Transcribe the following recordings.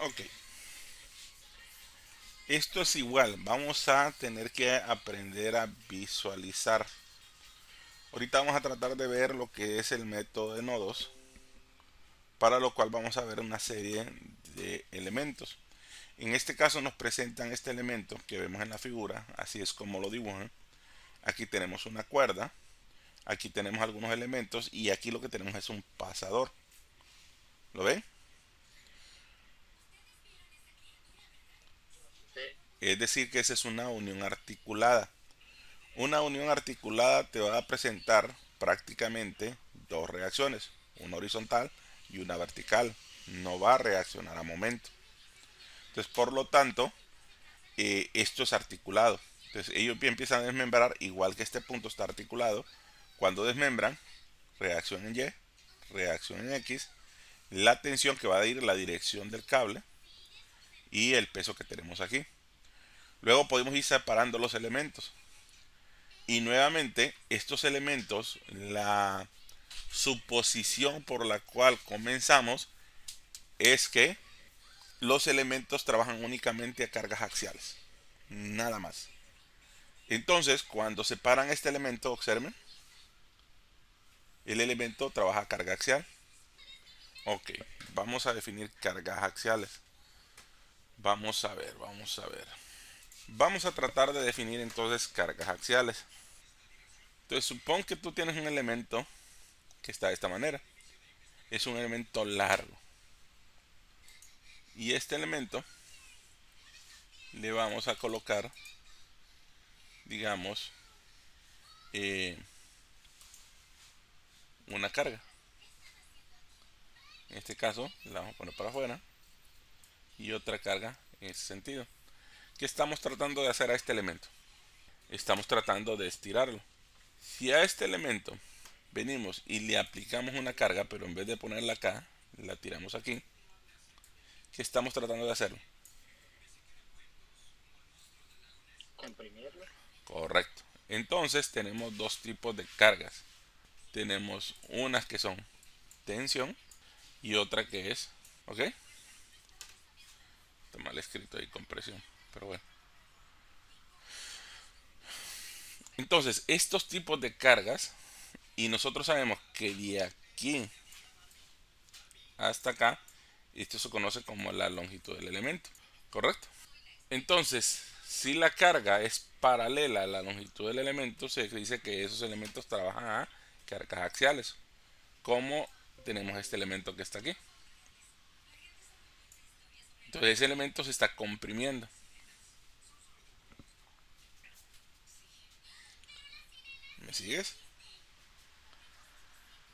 Ok, esto es igual, vamos a tener que aprender a visualizar. Ahorita vamos a tratar de ver lo que es el método de nodos, para lo cual vamos a ver una serie de elementos. En este caso nos presentan este elemento que vemos en la figura, así es como lo dibujan. Aquí tenemos una cuerda, aquí tenemos algunos elementos y aquí lo que tenemos es un pasador. ¿Lo ven? Sí, Es decir, que esa es una unión articulada. Una unión articulada te va a presentar prácticamente dos reacciones, una horizontal y una vertical. No va a reaccionar a momento. Entonces, por lo tanto, esto es articulado. Entonces, ellos empiezan a desmembrar, igual que este punto está articulado. Cuando desmembran, reacción en Y, reacción en X, la tensión que va a ir en la dirección del cable y el peso que tenemos aquí. Luego podemos ir separando los elementos. Y nuevamente, estos elementos, la suposición por la cual comenzamos es que los elementos trabajan únicamente a cargas axiales. Nada más. Entonces, cuando separan este elemento, observen, el elemento trabaja a carga axial. Ok, vamos a definir cargas axiales. Vamos a ver, vamos a ver. Vamos a tratar de definir entonces cargas axiales. Entonces, supón que tú tienes un elemento que está de esta manera. Es un elemento largo. Y este elemento le vamos a colocar, digamos, eh, una carga. En este caso, la vamos a poner para afuera. Y otra carga en ese sentido. ¿Qué estamos tratando de hacer a este elemento? Estamos tratando de estirarlo. Si a este elemento venimos y le aplicamos una carga, pero en vez de ponerla acá, la tiramos aquí, ¿qué estamos tratando de hacerlo? comprimirlo. Correcto. Entonces tenemos dos tipos de cargas. Tenemos unas que son tensión y otra que es, ¿ok? Está mal escrito ahí, compresión, pero bueno. Entonces, estos tipos de cargas, y nosotros sabemos que de aquí hasta acá, esto se conoce como la longitud del elemento, ¿correcto? Entonces, si la carga es paralela a la longitud del elemento, se dice que esos elementos trabajan a cargas axiales, como tenemos este elemento que está aquí. Entonces, ese elemento se está comprimiendo. ¿Me sigues?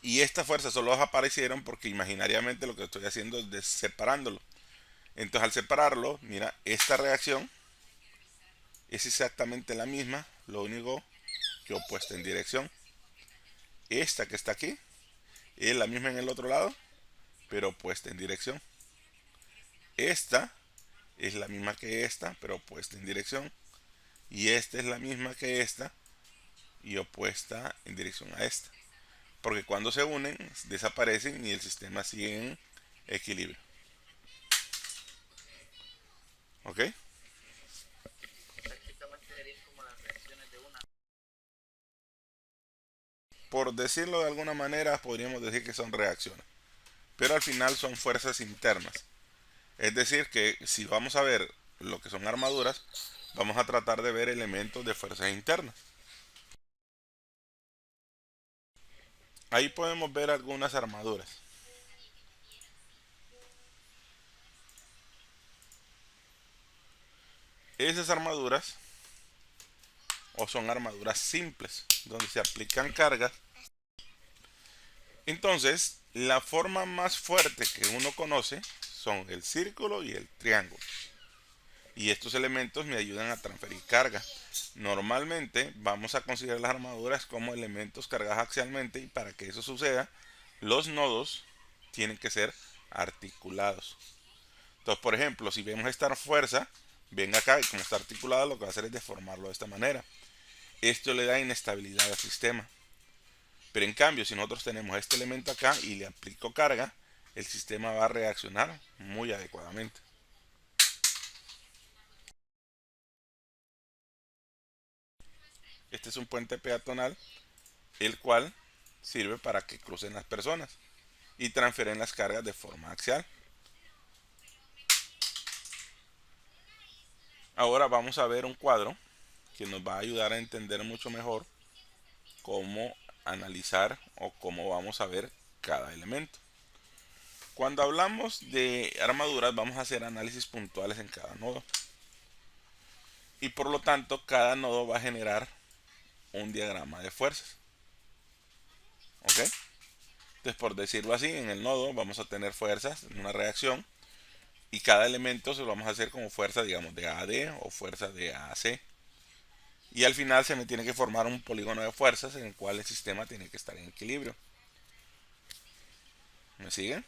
Y estas fuerzas solo aparecieron porque imaginariamente lo que estoy haciendo es separándolo. Entonces, al separarlo, mira, esta reacción es exactamente la misma, lo único que opuesta en dirección. Esta que está aquí es la misma en el otro lado, pero opuesta en dirección. Esta es la misma que esta, pero opuesta en dirección. Y esta es la misma que esta y opuesta en dirección a esta. Porque cuando se unen, desaparecen y el sistema sigue en equilibrio. ¿Ok? Prácticamente serían como las reacciones de una. Por decirlo de alguna manera, podríamos decir que son reacciones. Pero al final son fuerzas internas. Es decir, que si vamos a ver lo que son armaduras, vamos a tratar de ver elementos de fuerzas internas. Ahí podemos ver algunas armaduras. Esas armaduras o son armaduras simples, donde se aplican cargas. Entonces, la forma más fuerte que uno conoce son el círculo y el triángulo. Y estos elementos me ayudan a transferir carga. Normalmente vamos a considerar las armaduras como elementos cargados axialmente y para que eso suceda, los nodos tienen que ser articulados. Entonces, por ejemplo, si vemos esta fuerza, ven acá y como está articulada, lo que va a hacer es deformarlo de esta manera. Esto le da inestabilidad al sistema. Pero en cambio, si nosotros tenemos este elemento acá y le aplico carga, el sistema va a reaccionar muy adecuadamente. Este es un puente peatonal, el cual sirve para que crucen las personas y transfieren las cargas de forma axial. Ahora vamos a ver un cuadro que nos va a ayudar a entender mucho mejor cómo analizar o cómo vamos a ver cada elemento. Cuando hablamos de armaduras vamos a hacer análisis puntuales en cada nodo. Y por lo tanto cada nodo va a generar un diagrama de fuerzas. ¿Ok? Entonces por decirlo así, en el nodo vamos a tener fuerzas en una reacción. Y cada elemento se lo vamos a hacer como fuerza, digamos, de AD o fuerza de AC. Y al final se me tiene que formar un polígono de fuerzas en el cual el sistema tiene que estar en equilibrio. ¿Me siguen?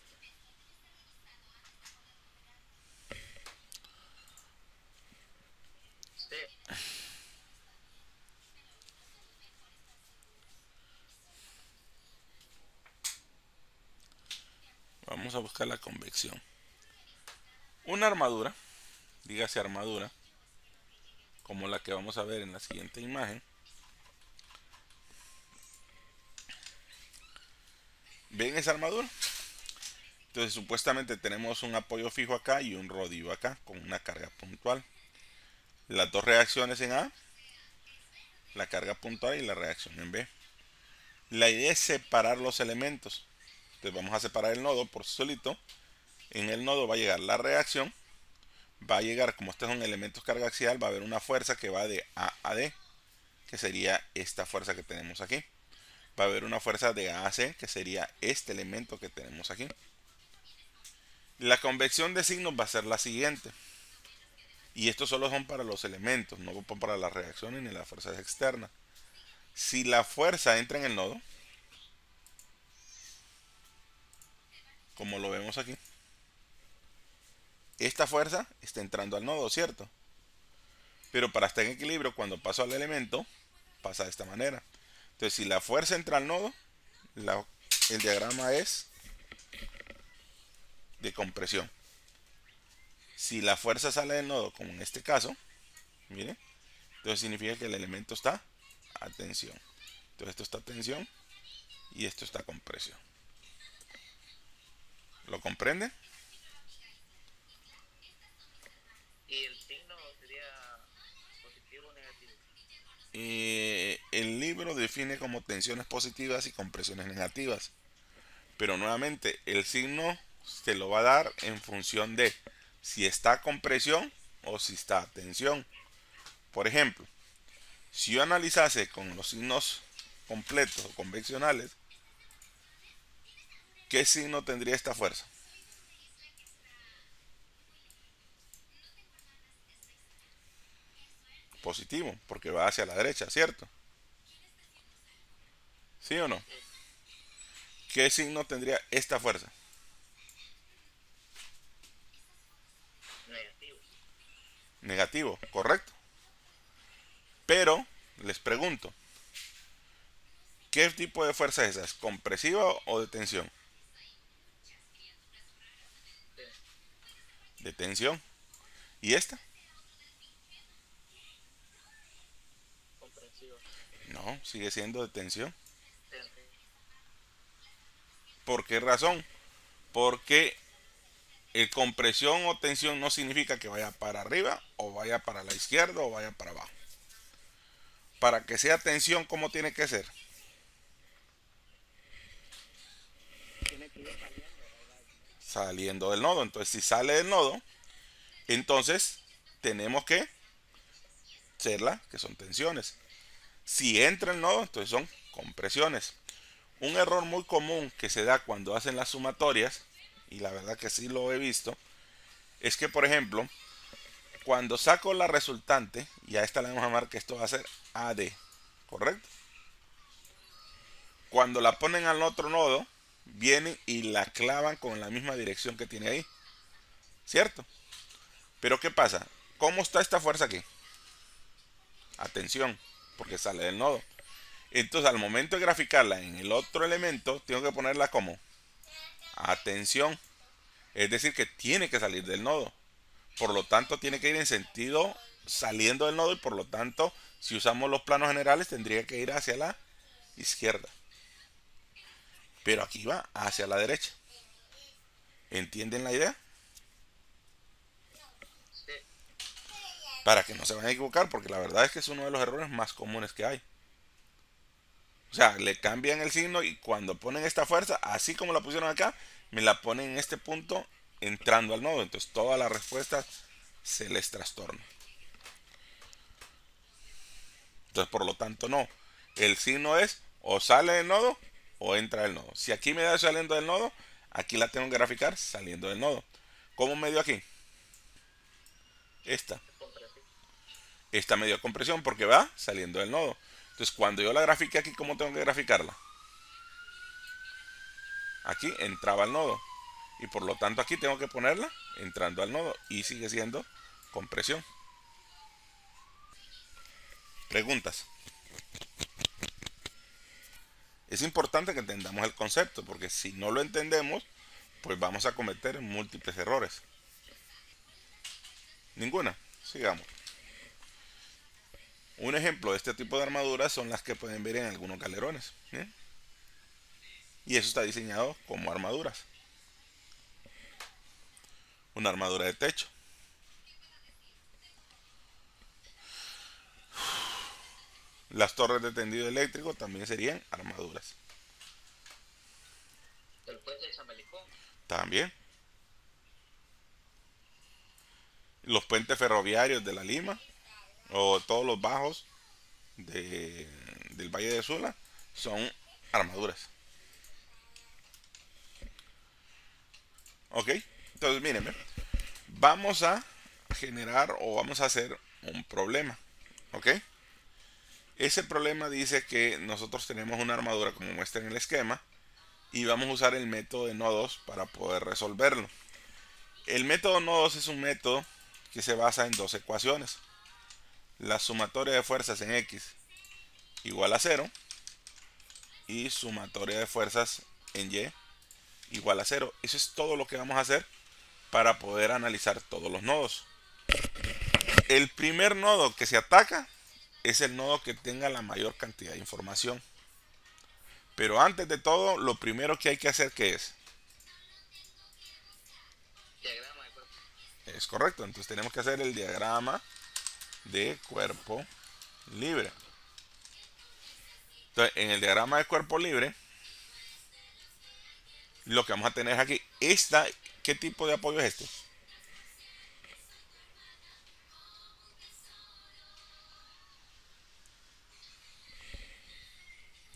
Sí. Vamos a buscar la convección. Una armadura, dígase armadura, como la que vamos a ver en la siguiente imagen. ¿Ven esa armadura? Entonces supuestamente tenemos un apoyo fijo acá y un rodillo acá con una carga puntual. Las dos reacciones en A, la carga puntual y la reacción en B. La idea es separar los elementos. Entonces vamos a separar el nodo por sí solito. En el nodo va a llegar la reacción. Va a llegar, como estos son elementos carga axial, va a haber una fuerza que va de A a D, que sería esta fuerza que tenemos aquí. Va a haber una fuerza de A a C, que sería este elemento que tenemos aquí. La convección de signos va a ser la siguiente. Y estos solo son para los elementos, no para las reacciones ni las fuerzas externas. Si la fuerza entra en el nodo, como lo vemos aquí, esta fuerza está entrando al nodo, ¿cierto? Pero para estar en equilibrio, cuando paso al elemento, pasa de esta manera. Entonces, si la fuerza entra al nodo, el diagrama es de compresión. Si la fuerza sale del nodo, como en este caso, miren, entonces significa que el elemento está a tensión. Entonces esto está a tensión y esto está a compresión. ¿Lo comprende? ¿Y el signo sería positivo o negativo? El libro define como tensiones positivas y compresiones negativas. Pero nuevamente, el signo se lo va a dar en función de si está a compresión o si está a tensión. Por ejemplo, si yo analizase con los signos completos o convencionales, ¿qué signo tendría esta fuerza? Positivo, porque va hacia la derecha, ¿cierto? ¿Sí o no? Sí. ¿Qué signo tendría esta fuerza? Negativo. Negativo, correcto. Pero les pregunto, ¿qué tipo de fuerza es esa? ¿Es compresiva o de tensión? Sí. De tensión. ¿Y esta? Comprensivo. No, sigue siendo de tensión. Sí. ¿Por qué razón? Porque compresión o tensión no significa que vaya para arriba o vaya para la izquierda o vaya para abajo. Para que sea tensión, ¿cómo tiene que ser? Tiene que ir saliendo, ¿verdad? Saliendo del nodo. Entonces, si sale del nodo, entonces tenemos que serla, que son tensiones. Si entra el nodo, entonces son compresiones. Un error muy común que se da cuando hacen las sumatorias, y la verdad que sí lo he visto, es que, por ejemplo, cuando saco la resultante, y a esta le vamos a llamar que esto va a ser AD, ¿correcto? Cuando la ponen al otro nodo, vienen y la clavan con la misma dirección que tiene ahí, ¿cierto? Pero ¿qué pasa? ¿Cómo está esta fuerza aquí? Atención, porque sale del nodo. Entonces al momento de graficarla en el otro elemento, tengo que ponerla como atención. Es decir, que tiene que salir del nodo. Por lo tanto, tiene que ir en sentido saliendo del nodo y por lo tanto, si usamos los planos generales, tendría que ir hacia la izquierda. Pero aquí va hacia la derecha. ¿Entienden la idea? Sí, Para que no se vayan a equivocar, porque la verdad es que es uno de los errores más comunes que hay. O sea, le cambian el signo y cuando ponen esta fuerza, así como la pusieron acá, me la ponen en este punto entrando al nodo. Entonces todas las respuestas se les trastorna. Entonces por lo tanto no. El signo es o sale del nodo o entra del nodo. Si aquí me da saliendo del nodo, aquí la tengo que graficar saliendo del nodo. ¿Cómo me dio aquí? Esta. es compresión. Esta me dio compresión porque va saliendo del nodo. Entonces cuando yo la grafique aquí, ¿cómo tengo que graficarla? Aquí entraba al nodo. Y por lo tanto aquí tengo que ponerla entrando al nodo. Y sigue siendo compresión. Preguntas. Es importante que entendamos el concepto, porque si no lo entendemos, pues vamos a cometer múltiples errores. Ninguna. Sigamos. Un ejemplo de este tipo de armaduras son las que pueden ver en algunos galerones. ¿Bien? Y eso está diseñado como armaduras. Una armadura de techo. Las torres de tendido eléctrico también serían armaduras. El puente de Chamelicón. También. Los puentes ferroviarios de la Lima o todos los bajos del Valle de Sula son armaduras. ¿Ok? Entonces, mírenme. Vamos a generar o vamos a hacer un problema. ¿Ok? Ese problema dice que nosotros tenemos una armadura como muestra en el esquema y vamos a usar el método de nodos para poder resolverlo. El método nodos es un método que se basa en dos ecuaciones. La sumatoria de fuerzas en X igual a 0 y sumatoria de fuerzas en Y igual a 0. Eso es todo lo que vamos a hacer para poder analizar todos los nodos. El primer nodo que se ataca es el nodo que tenga la mayor cantidad de información. Pero antes de todo, lo primero que hay que hacer, ¿qué es? Diagrama de cuerpo. Es correcto, entonces tenemos que hacer el diagrama de cuerpo libre. Entonces, en el diagrama de cuerpo libre, lo que vamos a tener es aquí, ¿qué tipo de apoyo es este?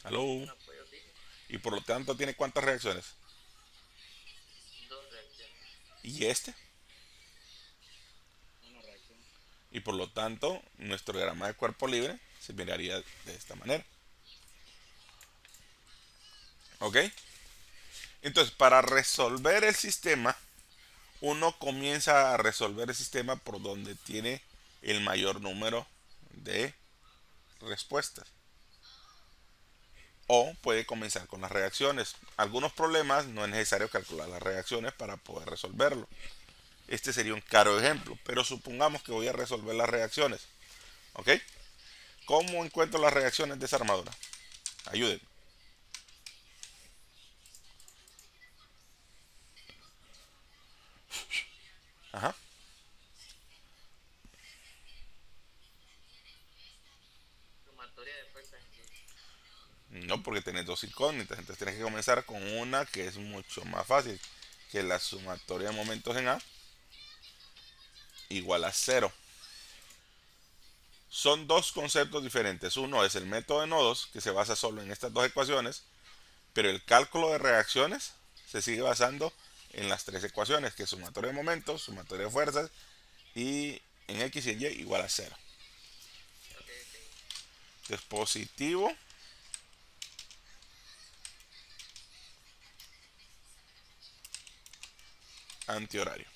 ¿Aló? Un apoyo fijo. Y por lo tanto tiene ¿cuántas reacciones? Dos reacciones. ¿Y este? Una reacción. Y por lo tanto, nuestro diagrama de cuerpo libre se miraría de esta manera. ¿Ok? Entonces, para resolver el sistema, uno comienza a resolver el sistema por donde tiene el mayor número de respuestas. O puede comenzar con las reacciones. Algunos problemas no es necesario calcular las reacciones para poder resolverlo. Este sería un claro ejemplo, pero supongamos que voy a resolver las reacciones. ¿Ok? ¿Cómo encuentro las reacciones de esa armadura? Ayúdenme. Ajá. Sumatoria de fuerzas en Y. No, porque tenés dos incógnitas. Entonces tienes que comenzar con una que es mucho más fácil, que la sumatoria de momentos en A igual a 0. Son dos conceptos diferentes. Uno es el método de nodos, que se basa solo en estas dos ecuaciones, pero el cálculo de reacciones se sigue basando en las tres ecuaciones, que es sumatoria de momentos, sumatoria de fuerzas y en X y en Y igual a 0. Ok, ok. Entonces positivo antihorario.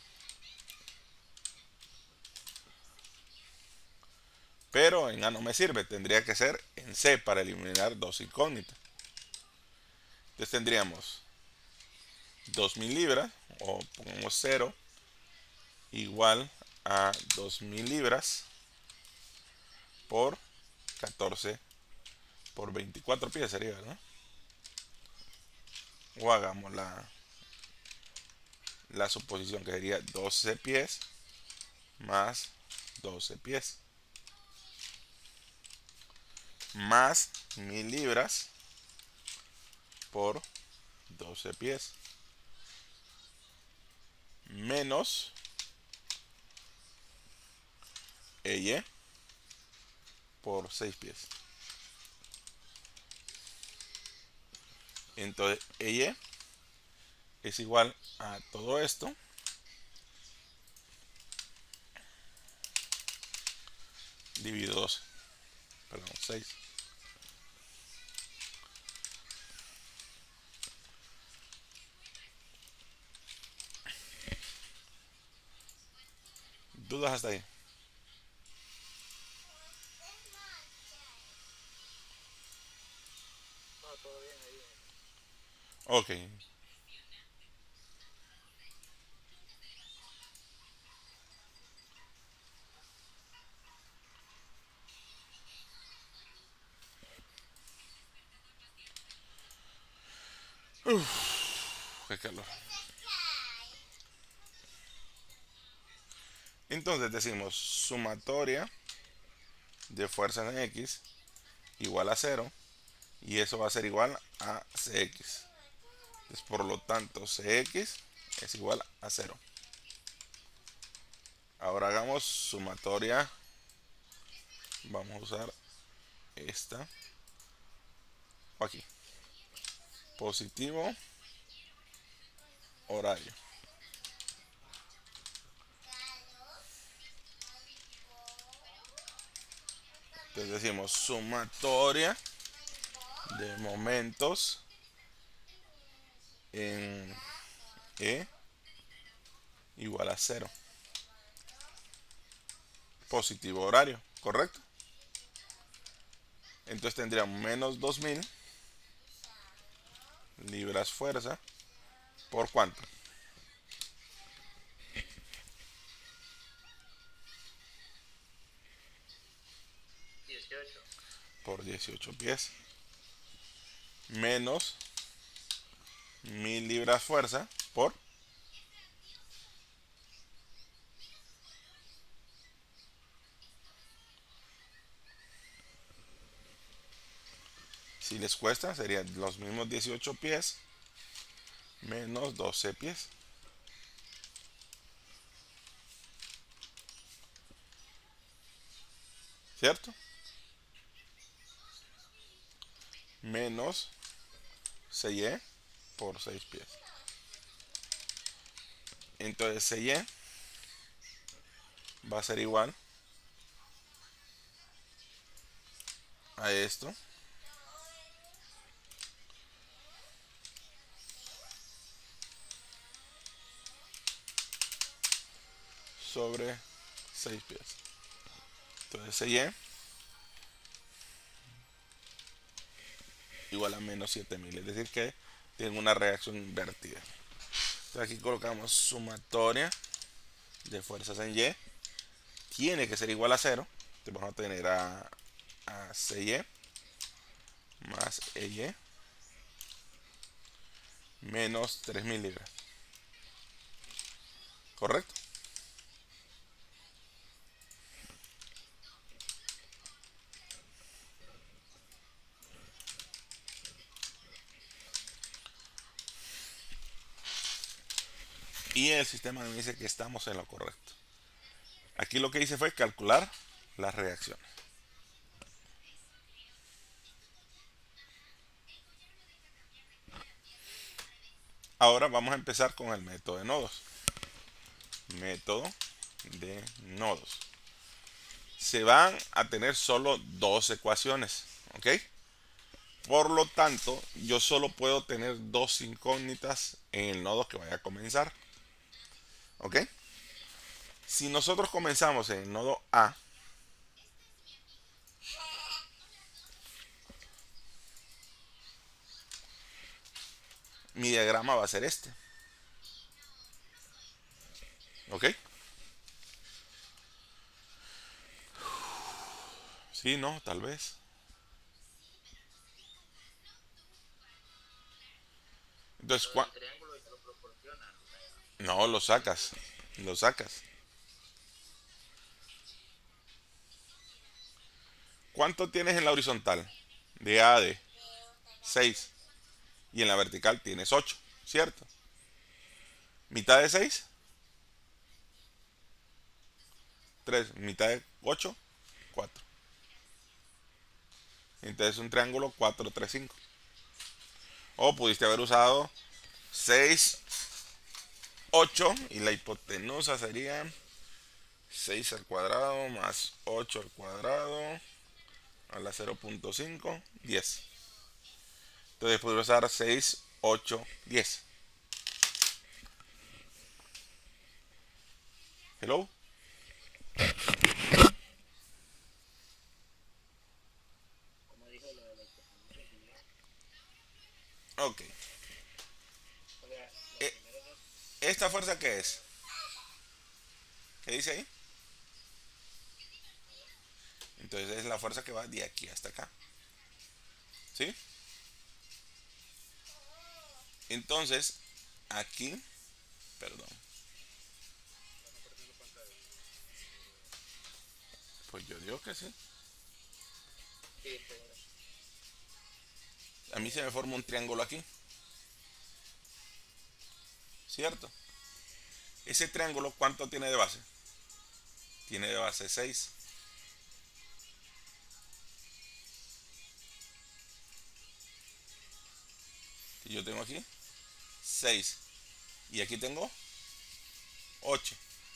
Pero en A no me sirve, tendría que ser en C para eliminar dos incógnitas. Entonces tendríamos 2000 libras, o pongamos 0, igual a 2000 libras por 14 por 24 pies sería, ¿verdad? O hagamos la suposición que sería 12 pies más 12 pies más 1000 libras por 12 pies menos EY por 6 pies. Entonces EY es igual a todo esto dividido 12, perdón, 6. ¿Dudas hasta ahí? No, todo bien ahí. Ok. Qué calor. Entonces decimos sumatoria de fuerzas en X igual a 0 y eso va a ser igual a CX. Entonces, por lo tanto, CX es igual a 0. Ahora hagamos sumatoria. Vamos a usar esta. O aquí. Positivo horario. Entonces decimos sumatoria de momentos en E igual a 0. Positivo horario, ¿correcto? Entonces tendríamos menos 2000 libras fuerza por cuánto? 18. Por 18 pies menos 1000 libras fuerza por, si les cuesta serían los mismos 18 pies menos 12 pies, ¿cierto? Menos 6E por 6 pies. Entonces 6E va a ser igual a esto sobre 6 pies. Entonces 6E igual a menos 7000, es decir que tienen una reacción invertida. Entonces aquí colocamos sumatoria de fuerzas en Y, tiene que ser igual a 0. Entonces vamos a tener a CY más EY menos 3000 libras, ¿correcto? Y el sistema me dice que estamos en lo correcto. Aquí lo que hice fue calcular las reacciones. Ahora vamos a empezar con el método de nodos. Método de nodos. Se van a tener solo dos ecuaciones, ¿ok? Por lo tanto, yo solo puedo tener dos incógnitas en el nodo que vaya a comenzar, ¿ok? Si nosotros comenzamos en el nodo A, mi diagrama va a ser este, ¿ok? Sí, no, tal vez. Entonces, Lo del triángulo y te lo proporcionan. no, lo sacas. Lo sacas. ¿Cuánto tienes en la horizontal? De AD. 6. Y en la vertical tienes 8, ¿cierto? Mitad de 6, 3. Mitad de 8, 4. Entonces un triángulo 4, 3, 5. O pudiste haber usado 6, 8 y la hipotenusa sería 6 al cuadrado más 8 al cuadrado a la 0.5, 10. Entonces podría usar 6, 8, 10. Hello. Como dijo lo de la hipotenusa y 10. Ok. O sea, los E- primeros dos. ¿Esta fuerza qué es? ¿Qué dice ahí? Entonces es la fuerza que va de aquí hasta acá. ¿Sí? Entonces, aquí, perdón, pues yo digo que sí. Sí, seguro. A mí se me forma un triángulo aquí, ¿cierto? Ese triángulo, ¿cuánto tiene de base? Tiene de base 6. Y yo tengo aquí 6. Y aquí tengo 8.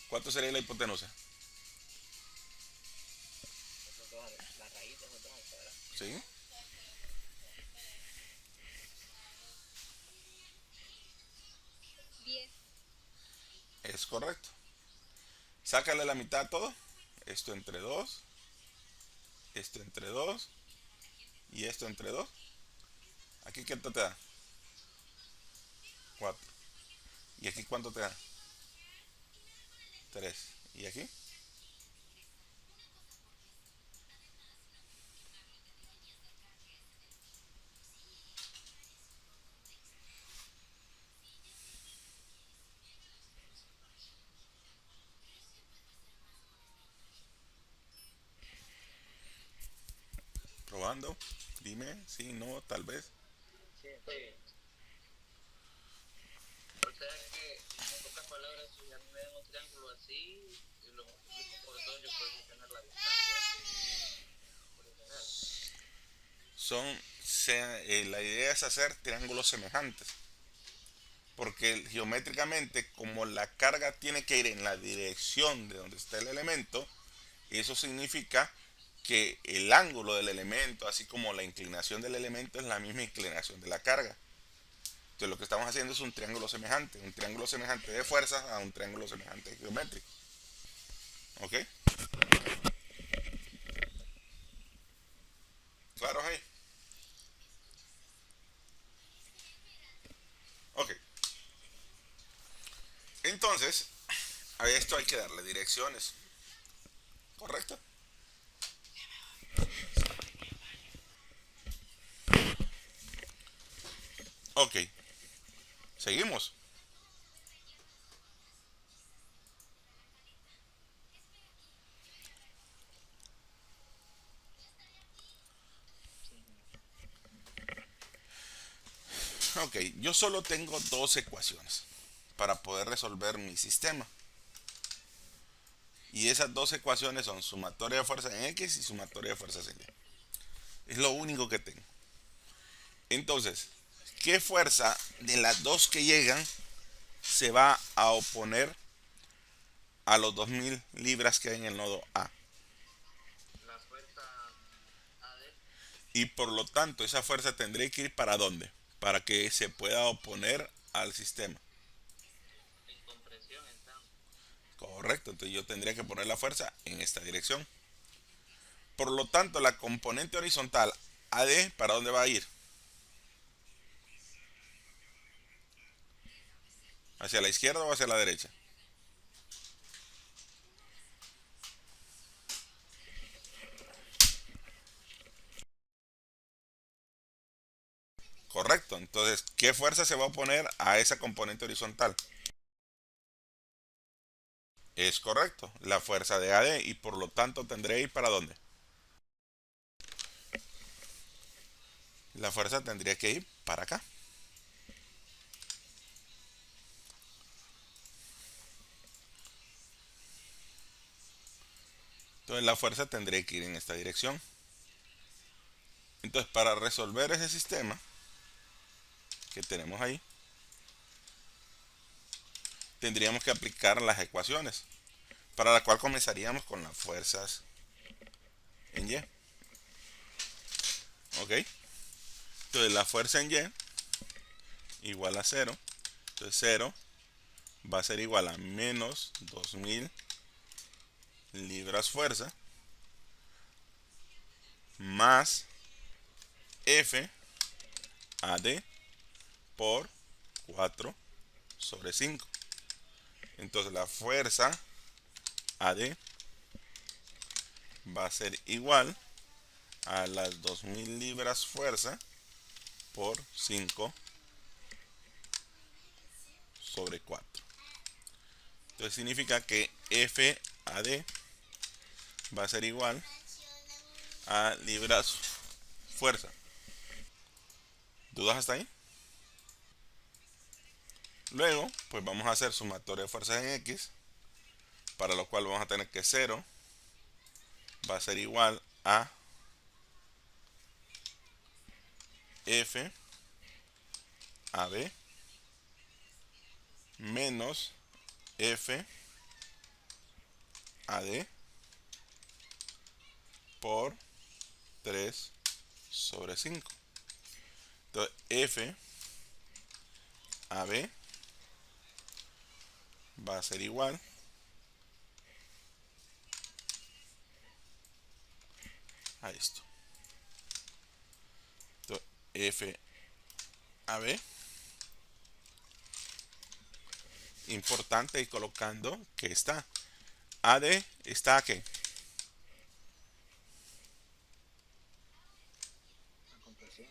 ¿Cuánto sería la hipotenusa? Esos dos, la raíz de esos dos al cuadrado. ¿Sí? Es correcto. Sácale la mitad a todo. Esto entre 2. Esto entre 2. Y esto entre 2. ¿Aquí cuánto te da? 4. ¿Y aquí cuánto te da? 3. ¿Y aquí? Probando. Dime, sí, no, tal vez. Sí, sí. O sea que, en pocas palabras, si a mí me dan un triángulo así y lo multiplico por dos, yo puedo tener la distancia original. La idea es hacer triángulos semejantes. Porque geométricamente, como la carga tiene que ir en la dirección de donde está el elemento, eso significa que el ángulo del elemento, así como la inclinación del elemento, es la misma inclinación de la carga. Entonces lo que estamos haciendo es un triángulo semejante de fuerzas a un triángulo semejante geométrico. ¿Ok? ¿Claro ahí? Ok. Entonces, a esto hay que darle direcciones. ¿Correcto? Ok. Seguimos. Ok, yo solo tengo dos ecuaciones para poder resolver mi sistema. Y esas dos ecuaciones son sumatoria de fuerzas en X y sumatoria de fuerzas en Y. Es lo único que tengo. Entonces, ¿qué fuerza de las dos que llegan se va a oponer a los 2000 libras que hay en el nodo A? La fuerza AD Y por lo tanto, esa fuerza tendría que ir para dónde? Para que se pueda oponer al sistema. en compresión, entonces. Correcto, entonces yo tendría que poner la fuerza en esta dirección. Por lo tanto, la componente horizontal AD, ¿para dónde va a ir? ¿Hacia la izquierda o hacia la derecha? Listo. Entonces, ¿qué fuerza se va a oponer a esa componente horizontal? Es correcto, la fuerza de AD, y por lo tanto tendré ir para dónde. La fuerza tendría que ir para acá. Entonces la fuerza tendría que ir en esta dirección. Entonces, para resolver ese sistema que tenemos ahí, tendríamos que aplicar las ecuaciones, para la cual comenzaríamos con las fuerzas en Y. ¿Ok? Entonces la fuerza en Y igual a cero. Entonces cero va a ser igual a menos 2000 libras fuerza más F AD por 4 sobre 5. Entonces la fuerza AD va a ser igual a las 2000 libras fuerza por 5 sobre 4. Entonces significa que FAD va a ser igual a libras fuerza. ¿Dudas hasta ahí? Luego, pues vamos a hacer sumatorio de fuerzas en X, para lo cual vamos a tener que 0 va a ser igual a F AB menos F AD por 3 sobre 5. Entonces F AB va a ser igual a esto. Entonces F AB, importante ir colocando que está AD está aquí. La compresión.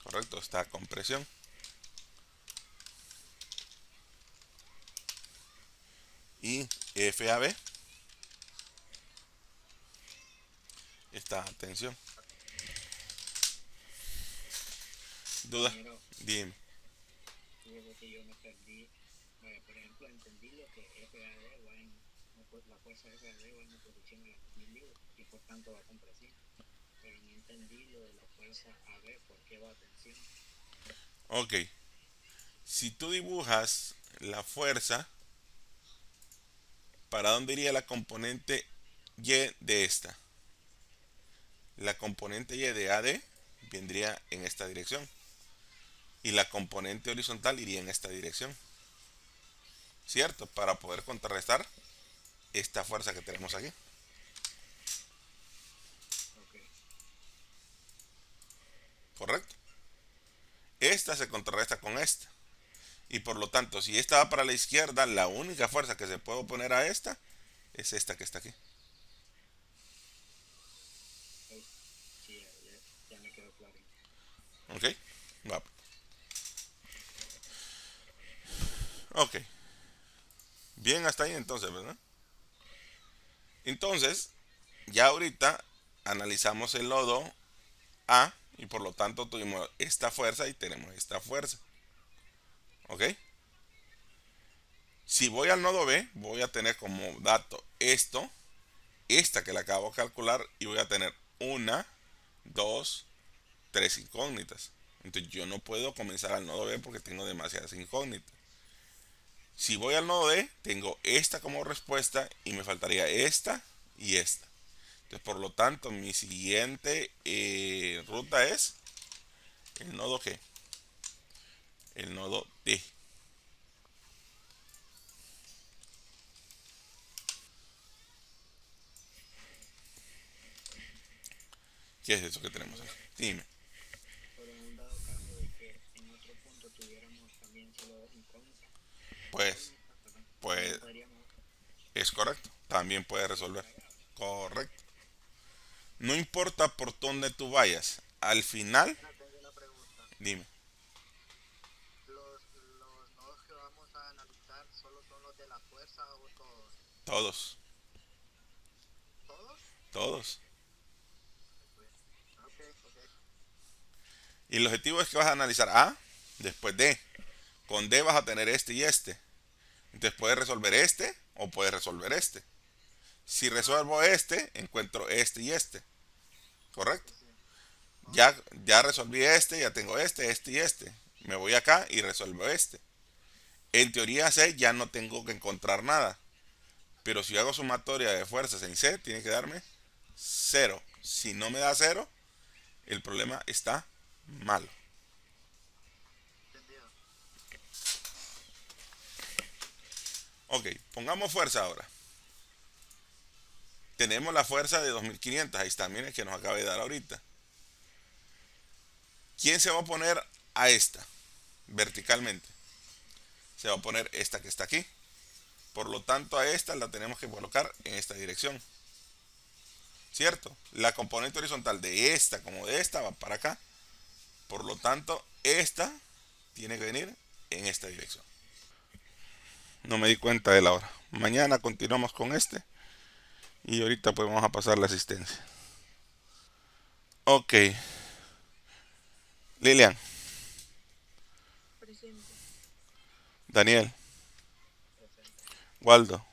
Correcto, está con presión. Y FAB está a tensión. ¿Duda? Ingeniero, Dime. fíjese que yo me perdí. Vaya, por ejemplo, entendí lo que FAD va en, la fuerza FAD va en oposición a la 2000 libras y por tanto va con presión. Pero no entendí lo de la fuerza AB, por qué va a tensión. Ok. Si tú dibujas la fuerza, ¿para dónde iría la componente Y de esta? La componente Y de AD vendría en esta dirección. Y la componente horizontal iría en esta dirección. ¿Cierto? Para poder contrarrestar esta fuerza que tenemos aquí. Ok, ¿Correcto? Esta se contrarresta con esta. Y por lo tanto, si esta va para la izquierda, la única fuerza que se puede oponer a esta es esta que está aquí. ok, sí, ya me quedó claro. ¿Ok? Va. Ok. Bien hasta ahí entonces, ¿verdad? Entonces, ya ahorita analizamos el nodo A y por lo tanto tuvimos esta fuerza y tenemos esta fuerza. ¿Ok? Si voy al nodo B, voy a tener como dato esto, esta que le acabo de calcular, y voy a tener una, dos, tres incógnitas. Entonces yo no puedo comenzar al nodo B porque tengo demasiadas incógnitas. Si voy al nodo D, tengo esta como respuesta y me faltaría esta y esta. Entonces, por lo tanto, mi siguiente ruta es el nodo G, el nodo D. ¿Qué es eso que tenemos aquí? Ingeniero, Dime. pero en un dado caso de que en otro punto tuviéramos también solo dos Pues, incógnitas, perdón, pues también podríamos es correcto. También puedes ir resolver. para allá. Correcto. No importa por dónde tú vayas. Al final, Ahora tengo una pregunta. dime. Todos, ¿Todos? todos. Pues, ok, ok. Y el objetivo es que vas a analizar A, después D. Con D vas a tener este y este. Entonces puedes resolver este o puedes resolver este. Si resuelvo este, encuentro este y este. ¿Correcto? Sí, sí. Ya, Ok. ya resolví este, ya tengo este y este. Me voy acá y resuelvo este. En teoría C ya no tengo que encontrar nada. Pero si hago sumatoria de fuerzas en C, tiene que darme cero. Si no me da cero, el problema está malo. Entendido. Ok, pongamos fuerza ahora. Tenemos la fuerza de 2500. Ahí está, miren que nos acaba de dar ahorita. ¿Quién se va a oponer a esta verticalmente? Se va a poner esta que está aquí. Por lo tanto, a esta la tenemos que colocar en esta dirección. ¿Cierto? La componente horizontal de esta como de esta va para acá. Por lo tanto, esta tiene que venir en esta dirección. No me di cuenta de la hora. Mañana continuamos con este. Y ahorita pues vamos a pasar la asistencia. Ok. Lilian, Presente. Daniel, Presente. Waldo,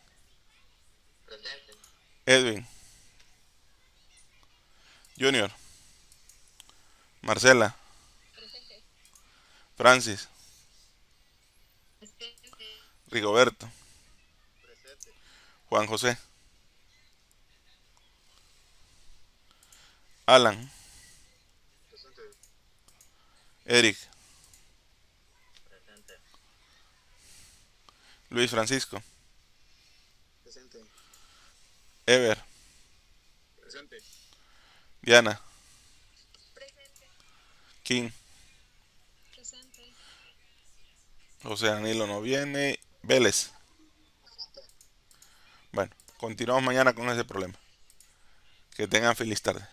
Presente. Edwin, Junior, Marcela, Presente. Francis, Presente. Rigoberto, Presente. Juan José, Alan, Presente. Eric, Presente. Luis Francisco, Presente. Ever, Presente. Diana, Presente. King, Presente. José Danilo no viene, Vélez. Bueno, continuamos mañana con ese problema. Que tengan feliz tarde.